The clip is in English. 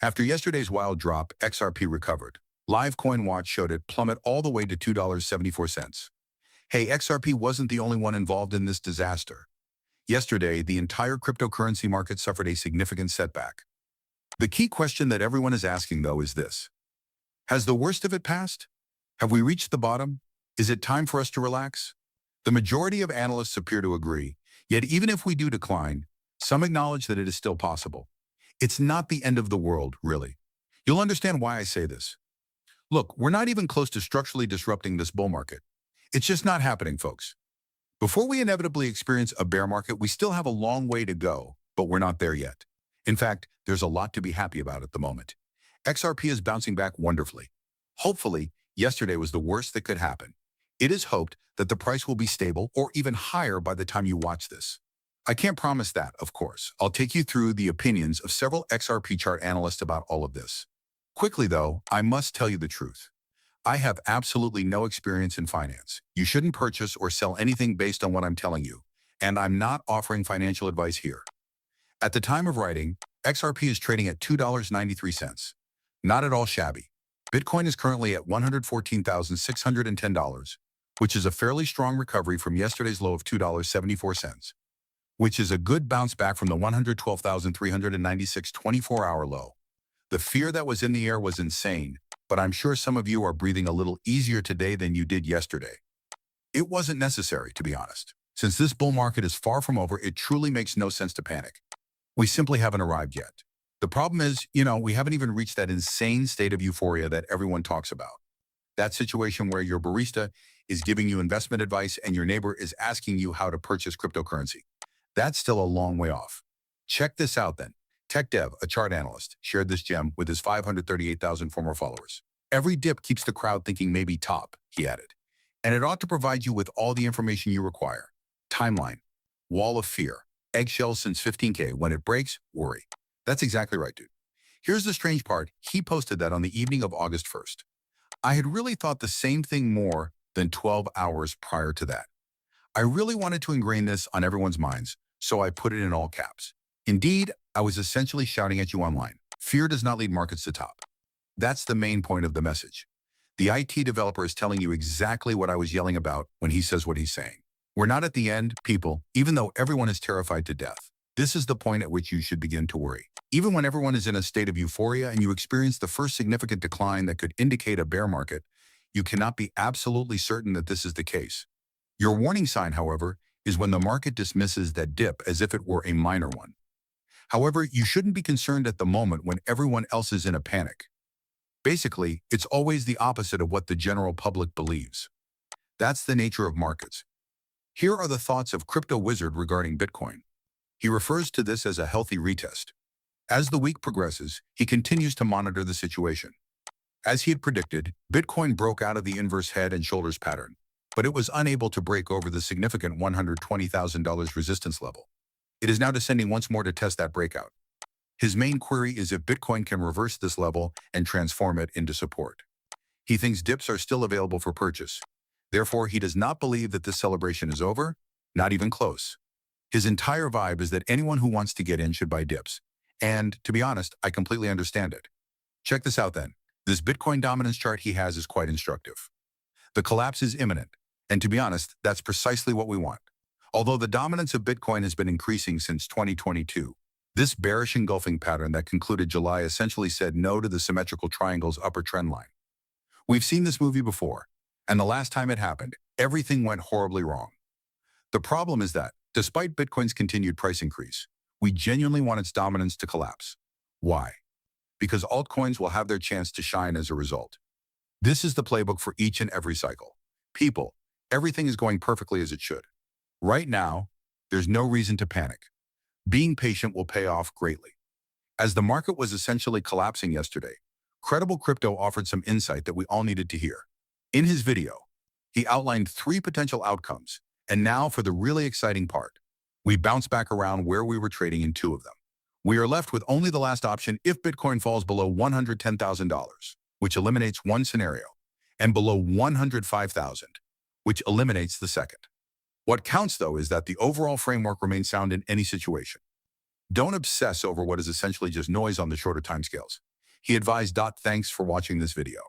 After yesterday's wild drop, XRP recovered. Live Coin Watch showed it plummet all the way to $2.74. Hey, XRP wasn't the only one involved in this disaster. Yesterday, the entire cryptocurrency market suffered a significant setback. The key question that everyone is asking, though, is this. Has the worst of it passed? Have we reached the bottom? Is it time for us to relax? The majority of analysts appear to agree, yet even if we do decline, some acknowledge that it is still possible. It's not the end of the world, really. You'll understand why I say this. Look, we're not even close to structurally disrupting this bull market. It's just not happening, folks. Before we inevitably experience a bear market, we still have a long way to go, but we're not there yet. In fact, there's a lot to be happy about at the moment. XRP is bouncing back wonderfully. Hopefully, yesterday was the worst that could happen. It is hoped that the price will be stable or even higher by the time you watch this. I can't promise that, of course. I'll take you through the opinions of several XRP chart analysts about all of this. Quickly, though, I must tell you the truth. I have absolutely no experience in finance. You shouldn't purchase or sell anything based on what I'm telling you, and I'm not offering financial advice here. At the time of writing, XRP is trading at $2.93. Not at all shabby. Bitcoin is currently at $114,610, which is a fairly strong recovery from yesterday's low of $2.74, which is a good bounce back from the 112,396 24-hour low. The fear that was in the air was insane, but I'm sure some of you are breathing a little easier today than you did yesterday. It wasn't necessary, to be honest. Since this bull market is far from over, it truly makes no sense to panic. We simply haven't arrived yet. The problem is, we haven't even reached that insane state of euphoria that everyone talks about. That situation where your barista is giving you investment advice and your neighbor is asking you how to purchase cryptocurrency. That's still a long way off. Check this out then. TechDev, a chart analyst, shared this gem with his 538,000 former followers. Every dip keeps the crowd thinking maybe top, he added. And it ought to provide you with all the information you require. Timeline. Wall of fear. Eggshells since 15K. When it breaks, worry. That's exactly right, dude. Here's the strange part. He posted that on the evening of August 1st. I had really thought the same thing more than 12 hours prior to that. I really wanted to ingrain this on everyone's minds, so I put it in all caps. Indeed, I was essentially shouting at you online. Fear does not lead markets to top. That's the main point of the message. The IT developer is telling you exactly what I was yelling about when he says what he's saying. We're not at the end, people, even though everyone is terrified to death. This is the point at which you should begin to worry. Even when everyone is in a state of euphoria and you experience the first significant decline that could indicate a bear market, you cannot be absolutely certain that this is the case. Your warning sign, however, is when the market dismisses that dip as if it were a minor one. However, you shouldn't be concerned at the moment when everyone else is in a panic. Basically, it's always the opposite of what the general public believes. That's the nature of markets. Here are the thoughts of Crypto Wizard regarding Bitcoin. He refers to this as a healthy retest. As the week progresses, he continues to monitor the situation. As he had predicted, Bitcoin broke out of the inverse head and shoulders pattern, but it was unable to break over the significant $120,000 resistance level. It is now descending once more to test that breakout. His main query is if Bitcoin can reverse this level and transform it into support. He thinks dips are still available for purchase. Therefore, he does not believe that this celebration is over, not even close. His entire vibe is that anyone who wants to get in should buy dips. And, to be honest, I completely understand it. Check this out then. This Bitcoin dominance chart he has is quite instructive. The collapse is imminent, and to be honest, that's precisely what we want. Although the dominance of Bitcoin has been increasing since 2022, this bearish engulfing pattern that concluded July essentially said no to the symmetrical triangle's upper trend line. We've seen this movie before, and the last time it happened, everything went horribly wrong. The problem is that, despite Bitcoin's continued price increase, we genuinely want its dominance to collapse. Why? Because altcoins will have their chance to shine as a result. This is the playbook for each and every cycle. People, everything is going perfectly as it should. Right now, there's no reason to panic. Being patient will pay off greatly. As the market was essentially collapsing yesterday, Credible Crypto offered some insight that we all needed to hear. In his video, he outlined 3 potential outcomes, and now for the really exciting part. We bounced back around where we were trading in 2 of them. We are left with only the last option if Bitcoin falls below $110,000, which eliminates one scenario, and below $105,000, which eliminates the second. What counts, though, is that the overall framework remains sound in any situation. Don't obsess over what is essentially just noise on the shorter timescales. He advised. Thanks for watching this video.